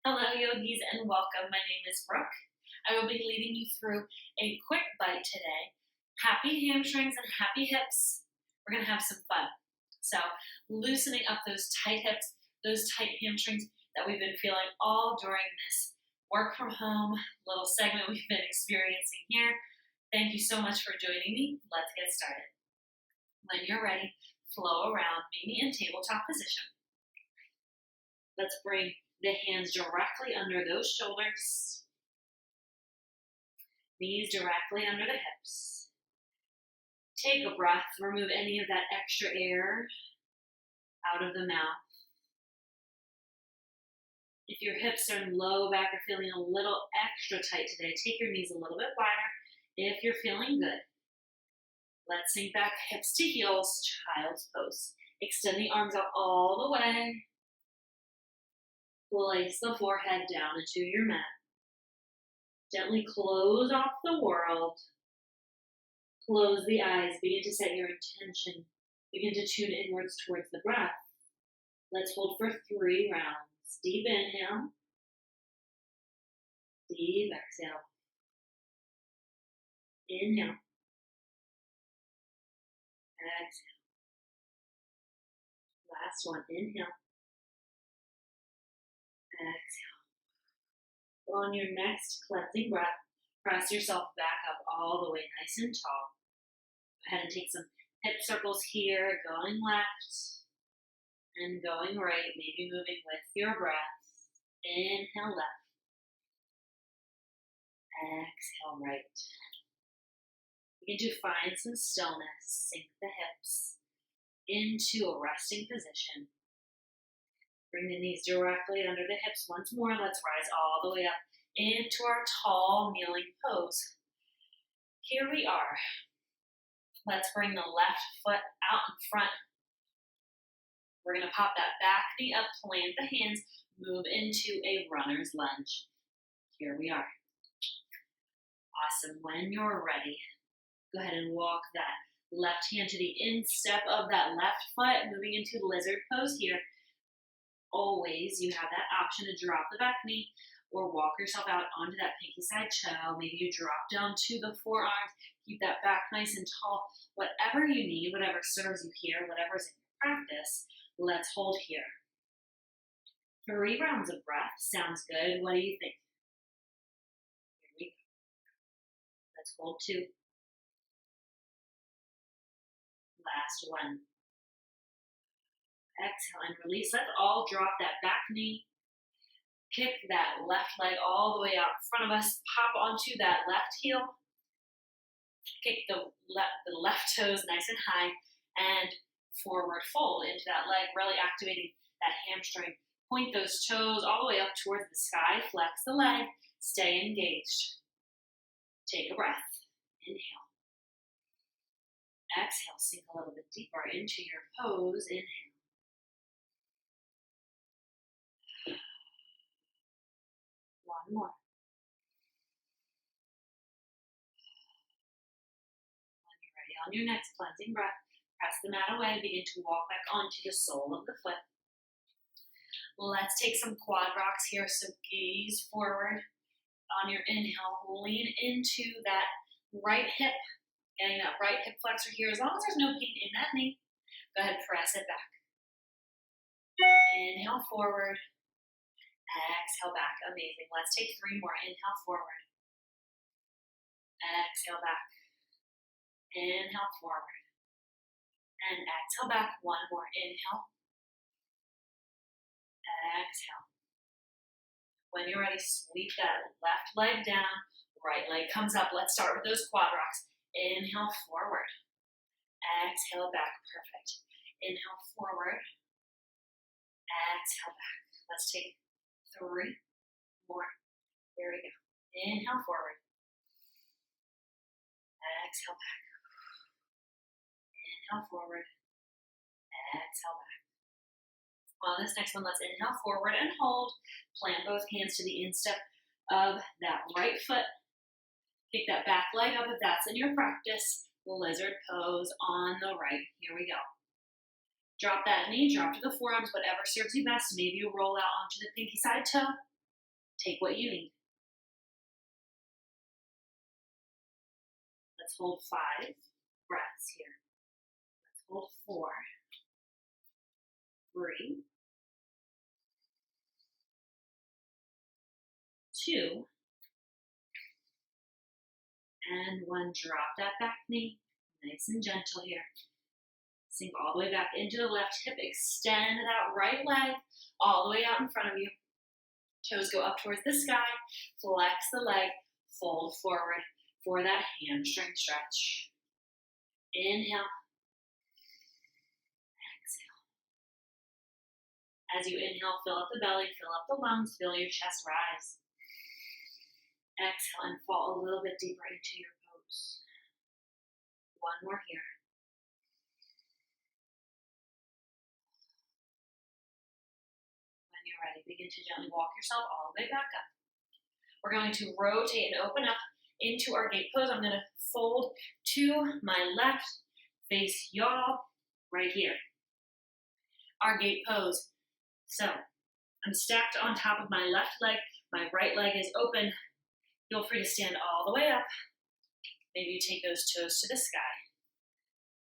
Hello, yogis, and welcome. My name is Brooke. I will be leading you through a quick bite today. Happy hamstrings and happy hips. We're going to have some fun. So, loosening up those tight hips, those tight hamstrings that we've been feeling all during this work from home little segment we've been experiencing here. Thank you so much for joining me. Let's get started. When you're ready, flow around, meet me in tabletop position. Let's bring the hands directly under those shoulders. Knees directly under the hips. Take a breath, remove any of that extra air out of the mouth. If your hips are low back or feeling a little extra tight today, take your knees a little bit wider if you're feeling good. Let's sink back, hips to heels, child's pose. Extend the arms out all the way. Place the forehead down into your mat. Gently close off the world. Close the eyes. Begin to set your intention. Begin to tune inwards towards the breath. Let's hold for 3 rounds. Deep inhale. Deep exhale. Inhale. Exhale. Last one. Inhale. Exhale. On your next cleansing breath, press yourself back up all the way nice and tall. Go ahead and take some hip circles here, going left and going right, maybe moving with your breath. Inhale left. Exhale right. Begin to find some stillness. Sink the hips into a resting position. Bring the knees directly under the hips once more. Let's rise all the way up into our tall kneeling pose. Here we are. Let's bring the left foot out in front. We're going to pop that back knee up, plant the hands, move into a runner's lunge. Here we are. Awesome. When you're ready, go ahead and walk that left hand to the instep of that left foot, moving into lizard pose here. Always, you have that option to drop the back knee or walk yourself out onto that pinky side toe. Maybe you drop down to the forearms. Keep that back nice and tall. Whatever you need, whatever serves you here, whatever's in your practice, let's hold here. 3 rounds of breath. Sounds good. What do you think? Here we go. Let's hold 2. Last one. Exhale and release. Let's all drop that back knee. Kick that left leg all the way out in front of us. Pop onto that left heel. Kick the left toes nice and high. And forward fold into that leg, really activating that hamstring. Point those toes all the way up towards the sky. Flex the leg. Stay engaged. Take a breath. Inhale. Exhale. Sink a little bit deeper into your pose. Inhale. One more. When you're ready, on your next cleansing breath, press the mat away. Begin to walk back onto the sole of the foot. Let's take some quad rocks here. So gaze forward. On your inhale, lean into that right hip. Getting that right hip flexor here. As long as there's no pain in that knee, go ahead, press it back. Inhale forward. Exhale back. Amazing. Let's take 3 more. Inhale forward. Exhale back. Inhale forward. And exhale back. 1 more. Inhale. Exhale. When you're ready, sweep that left leg down. Right leg comes up. Let's start with those quad rocks. Inhale forward. Exhale back. Perfect. Inhale forward. Exhale back. Let's take 3 more. There we go. Inhale forward. Exhale back. Inhale forward. Exhale back. On this next one, let's inhale forward and hold. Plant both hands to the instep of that right foot. Kick that back leg up if that's in your practice. Lizard pose on the right. Here we go. Drop that knee, drop to the forearms, whatever serves you best. Maybe you roll out onto the pinky side toe. Take what you need. Let's hold 5 breaths here. Let's hold 4, 3, 2, and 1. Drop that back knee, nice and gentle here. Sink all the way back into the left hip. Extend that right leg all the way out in front of you. Toes go up towards the sky. Flex the leg, fold forward for that hamstring stretch. Inhale. Exhale. As you inhale, fill up the belly, fill up the lungs, feel your chest rise. Exhale and fall a little bit deeper into your pose. 1 more here. When you're ready, begin to gently walk yourself all the way back up. We're going to rotate and open up into our gate pose. I'm going to fold to my left, face y'all right here. Our gate pose. So I'm stacked on top of my left leg. My right leg is open. Feel free to stand all the way up. Maybe you take those toes to the sky.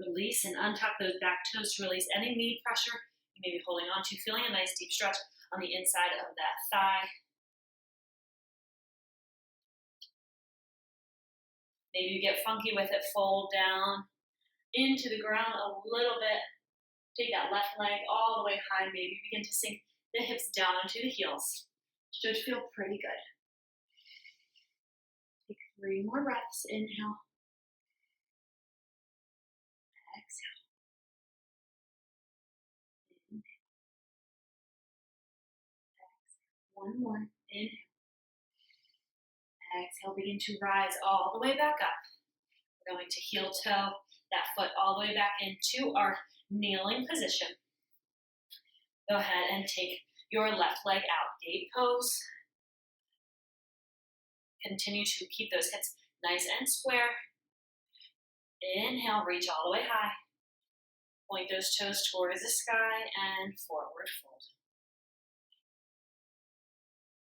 Release and untuck those back toes to release any knee pressure you may be holding on to. Feeling a nice deep stretch on the inside of that thigh. Maybe you get funky with it. Fold down into the ground a little bit. Take that left leg all the way high. Maybe begin to sink the hips down into the heels. Should feel pretty good. Take 3 more breaths. Inhale. Exhale. Inhale. Exhale. 1 more. Inhale. Exhale. Begin to rise all the way back up. We're going to heel toe that foot all the way back into our kneeling position. Go ahead and take your left leg out. Gate pose. Continue to keep those hips nice and square. Inhale, reach all the way high. Point those toes towards the sky and forward fold.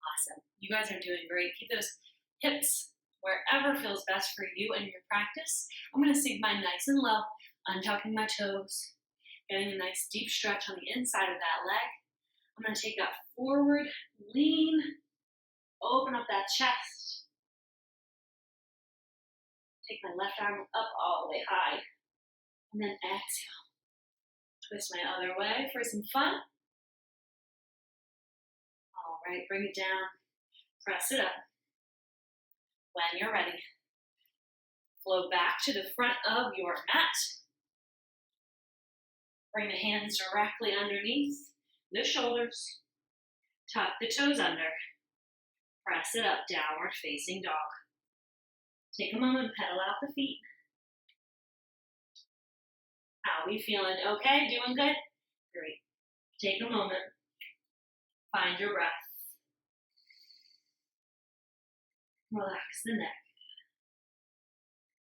Awesome. You guys are doing great. Keep those hips wherever feels best for you and your practice. I'm going to sink mine nice and low, untucking my toes, getting a nice deep stretch on the inside of that leg. I'm going to take that forward, lean, open up that chest. Take my left arm up all the way high, and then exhale. Twist my other way for some fun. All right, bring it down, press it up. When you're ready, flow back to the front of your mat. Bring the hands directly underneath the shoulders. Tuck the toes under. Press it up, downward facing dog. Take a moment, pedal out the feet. How are we feeling? Okay, doing good? Great. Take a moment. Find your breath. Relax the neck.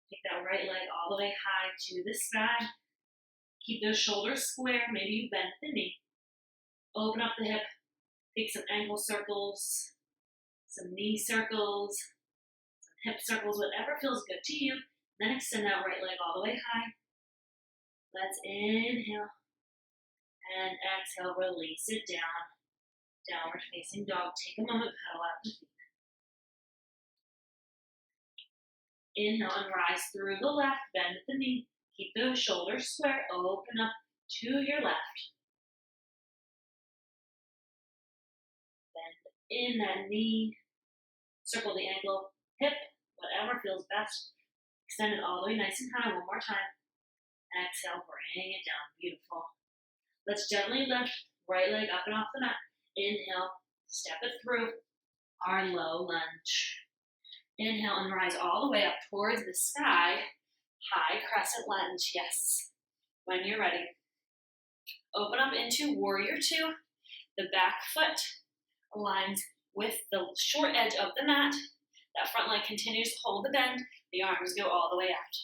Take that right leg all the way high to the sky. Keep those shoulders square. Maybe you bend the knee. Open up the hip. Take some ankle circles, some knee circles, some hip circles, whatever feels good to you. Then extend that right leg all the way high. Let's inhale and exhale. Release it down. Downward facing dog. Take a moment, pedal out the feet. Inhale and rise through the left, bend at the knee. Keep those shoulders square, open up to your left. Bend in that knee, circle the ankle, hip, whatever feels best. Extend it all the way nice and high, 1 more time. Exhale, bring it down, beautiful. Let's gently lift, right leg up and off the mat. Inhale, step it through our low lunge. Inhale and rise all the way up towards the sky. High crescent lunge, yes. When you're ready, open up into warrior 2. The back foot aligns with the short edge of the mat. That front leg continues to hold the bend. The arms go all the way out.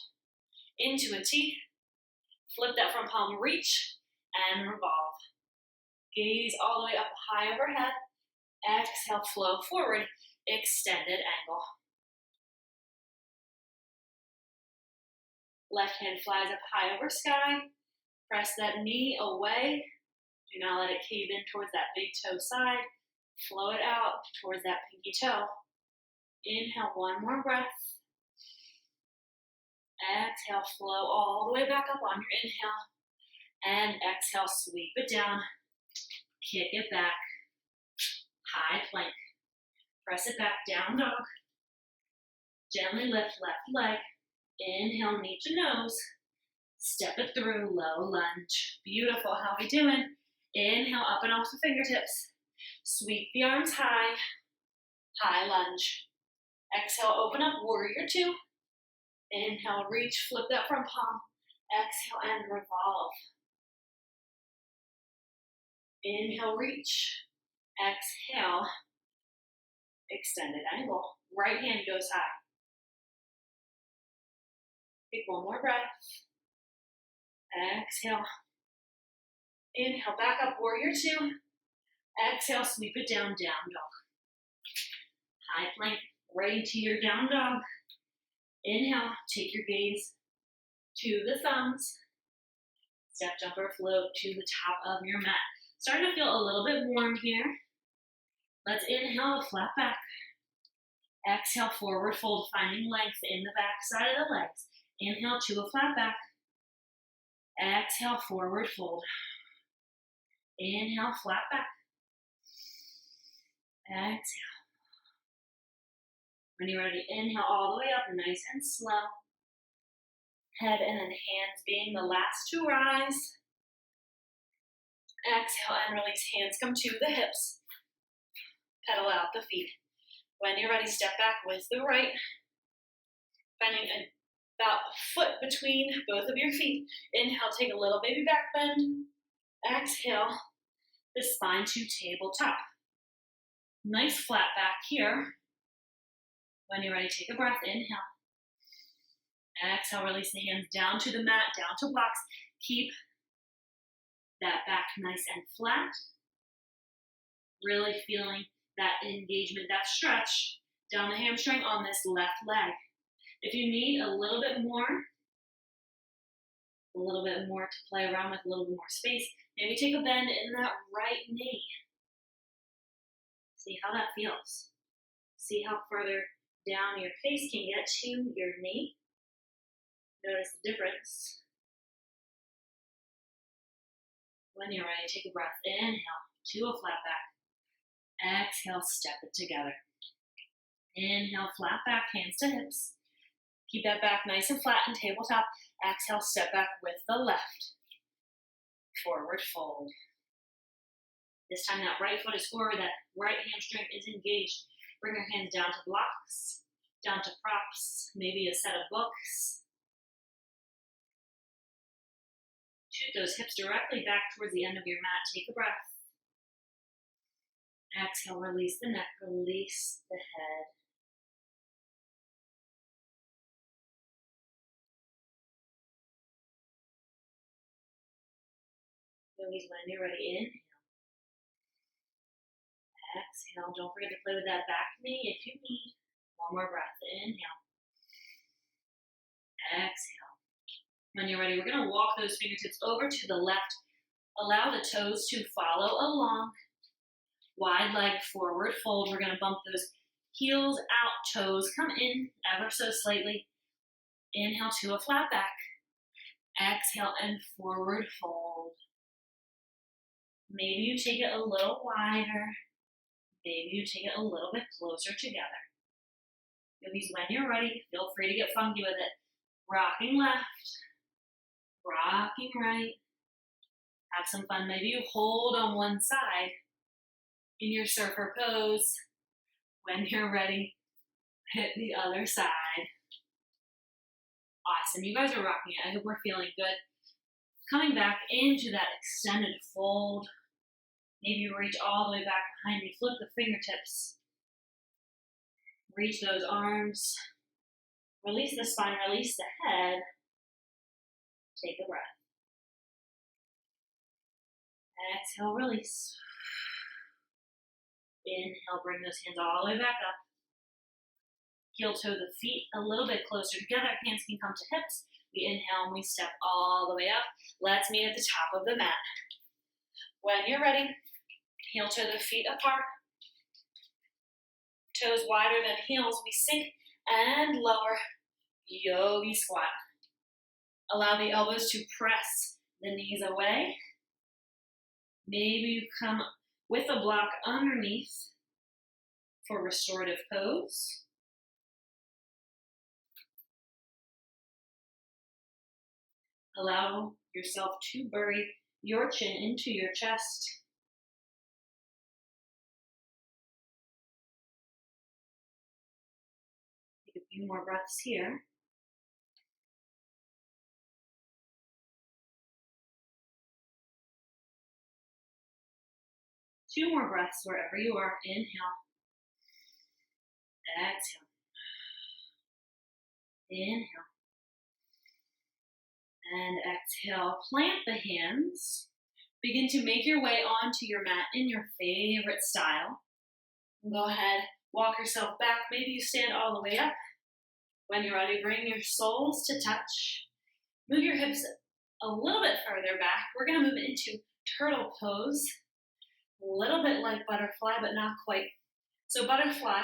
Into a T. Flip that front palm, reach, and revolve. Gaze all the way up high overhead. Exhale, flow forward, extended angle. Left hand flies up high over sky. Press that knee away. Do not let it cave in towards that big toe side. Flow it out towards that pinky toe. Inhale, one more breath. Exhale, flow all the way back up on your inhale. And exhale, sweep it down. Kick it back. High plank. Press it back, down dog. Gently lift left leg. Inhale, knee to nose. Step it through, low lunge. Beautiful, how we doing? Inhale, up and off the fingertips. Sweep the arms high. High lunge. Exhale, open up, warrior two. Inhale, reach, flip that front palm. Exhale, and revolve. Inhale, reach. Exhale, extended angle. Right hand goes high. Take one more breath. Exhale. Inhale, back up, warrior two. Exhale, sweep it down, down dog. High plank, right into your down dog. Inhale, take your gaze to the thumbs. Step, jumper, float to the top of your mat. Starting to feel a little bit warm here. Let's inhale, flat back. Exhale, forward fold, finding length in the back side of the legs. Inhale to a flat back. Exhale, forward fold. Inhale, flat back. Exhale. When you're ready, inhale all the way up, nice and slow. Head and then hands being the last to rise. Exhale and release, hands come to the hips. Pedal out the feet. When you're ready, step back with the right. Finding about a foot between both of your feet. Inhale, take a little baby back bend. Exhale, the spine to tabletop. Nice flat back here. When you're ready, take a breath, inhale. Exhale, release the hands down to the mat, down to blocks. Keep that back nice and flat. Really feeling that engagement, that stretch down the hamstring on this left leg. If you need a little bit more to play around with, a little bit more space, maybe take a bend in that right knee. See how that feels. See how further down your face can get to your knee. Notice the difference. When you're ready, take a breath. Inhale to a flat back. Exhale, step it together. Inhale, flat back, hands to hips. Keep that back nice and flat and tabletop. Exhale, step back with the left. Forward fold. This time that right foot is forward, that right hamstring is engaged. Bring your hands down to blocks, down to props, maybe a set of books. Shoot those hips directly back towards the end of your mat. Take a breath. Exhale, release the neck, release the head. Yogis, when you're ready, inhale. Exhale, don't forget to play with that back knee if you need. One more breath, inhale. Exhale. When you're ready, we're gonna walk those fingertips over to the left. Allow the toes to follow along. Wide leg, forward fold. We're gonna bump those heels out, toes come in ever so slightly. Inhale to a flat back. Exhale and forward fold. Maybe you take it a little wider. Maybe you take it a little bit closer together. Yogis, when you're ready, feel free to get funky with it. Rocking left, rocking right. Have some fun. Maybe you hold on one side in your surfer pose. When you're ready, hit the other side. Awesome. You guys are rocking it. I hope we're feeling good. Coming back into that extended fold. Maybe you reach all the way back behind you. Flip the fingertips. Reach those arms. Release the spine, release the head. Take a breath. Exhale, release. Inhale, bring those hands all the way back up. Heel toe the feet a little bit closer together. Hands can come to hips. We inhale and we step all the way up. Let's meet at the top of the mat. When you're ready, heel toe the feet apart. Toes wider than heels. We sink and lower. Yogi squat. Allow the elbows to press the knees away. Maybe you come with a block underneath for restorative pose. Allow yourself to bury your chin into your chest. Take a few more breaths here. Two more breaths wherever you are. Inhale. Exhale. Inhale. And exhale. Plant the hands. Begin to make your way onto your mat in your favorite style. Go ahead, walk yourself back. Maybe you stand all the way up. When you're ready, bring your soles to touch. Move your hips a little bit further back. We're going to move into turtle pose. A little bit like butterfly, but not quite. So butterfly,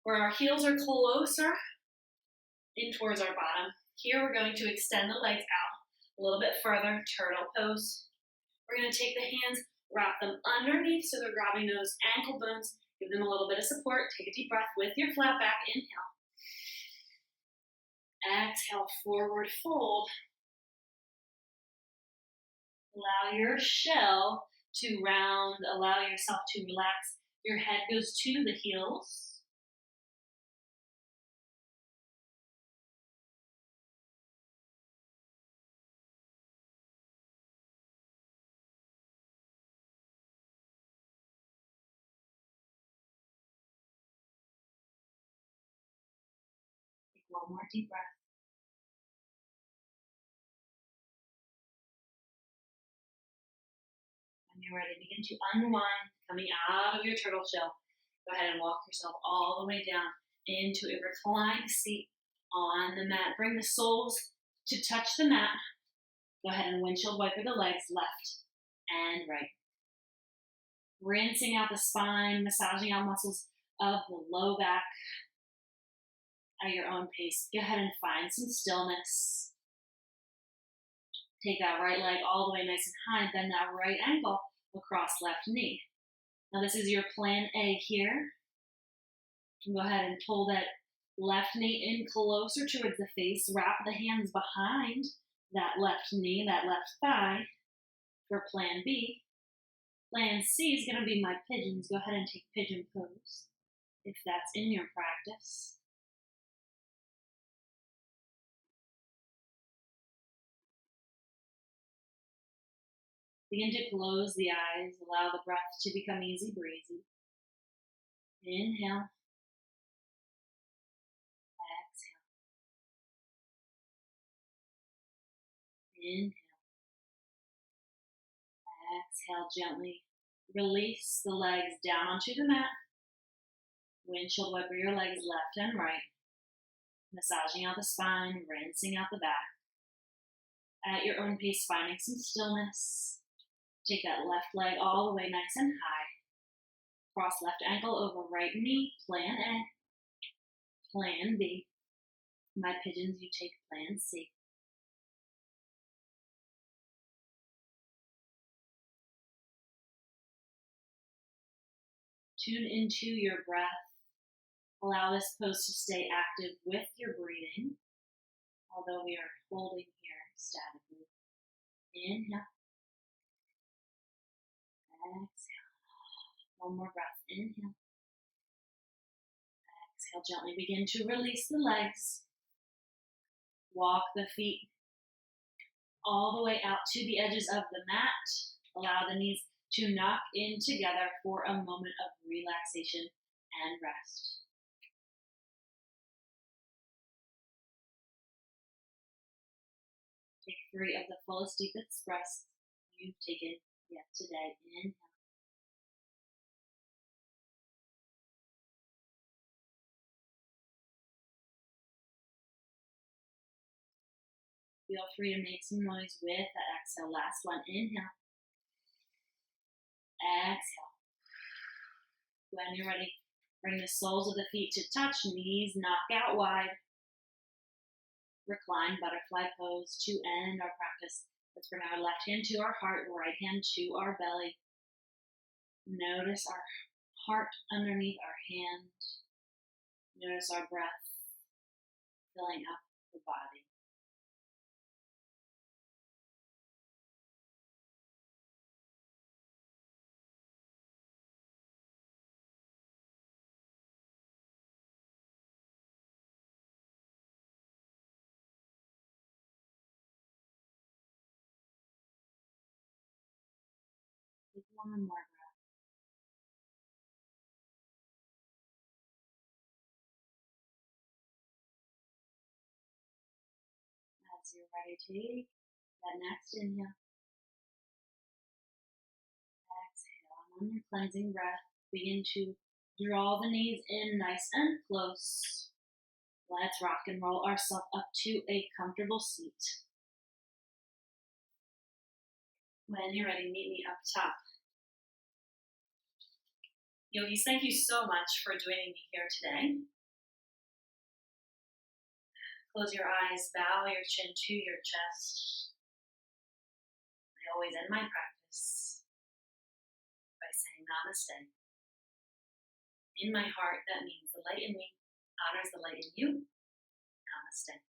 where our heels are closer in towards our bottom. Here we're going to extend the legs out a little bit further, turtle pose. We're going to take the hands, wrap them underneath so they're grabbing those ankle bones. Give them a little bit of support. Take a deep breath with your flat back. Inhale. Exhale, forward fold. Allow your shell to round. Allow yourself to relax. Your head goes to the heels. Take one more deep breath. When you're ready, begin to unwind, coming out of your turtle shell. Go ahead and walk yourself all the way down into a reclined seat on the mat. Bring the soles to touch the mat. Go ahead and windshield wiper the legs left and right. Rinsing out the spine, massaging out muscles of the low back at your own pace. Go ahead and find some stillness. Take that right leg all the way nice and high. Bend that right ankle across left knee. Now this is your plan A here. Go ahead and pull that left knee in closer towards the face. Wrap the hands behind that left knee, that left thigh for plan B. Plan C is going to be my pigeons. Go ahead and take pigeon pose if that's in your practice. Begin to close the eyes. Allow the breath to become easy breezy. Inhale. Exhale. Inhale. Exhale gently. Release the legs down onto the mat. Windshield wiper your legs left and right. Massaging out the spine, rinsing out the back. At your own pace, finding some stillness. Take that left leg all the way nice and high. Cross left ankle over right knee. Plan A. Plan B. My pigeons, you take plan C. Tune into your breath. Allow this pose to stay active with your breathing, although we are holding here statically. Inhale. Exhale. One more breath. Inhale. Exhale. Gently begin to release the legs. Walk the feet all the way out to the edges of the mat. Allow the knees to knock in together for a moment of relaxation and rest. Take 3 of the fullest, deepest breaths you've taken yet today. Inhale. Feel free to make some noise with that exhale. Last one, inhale. Exhale. When you're ready, bring the soles of the feet to touch, knees knock out wide. Recline, butterfly pose to end our practice. Let's bring our left hand to our heart, right hand to our belly. Notice our heart underneath our hand. Notice our breath filling up the body. Take one more breath. As you're ready, take that next inhale. Exhale. And on your cleansing breath, begin to draw the knees in nice and close. Let's rock and roll ourselves up to a comfortable seat. When you're ready, meet me up top. Yogis, thank you so much for joining me here today. Close your eyes, bow your chin to your chest. I always end my practice by saying namaste. In my heart, that means the light in me honors the light in you. Namaste.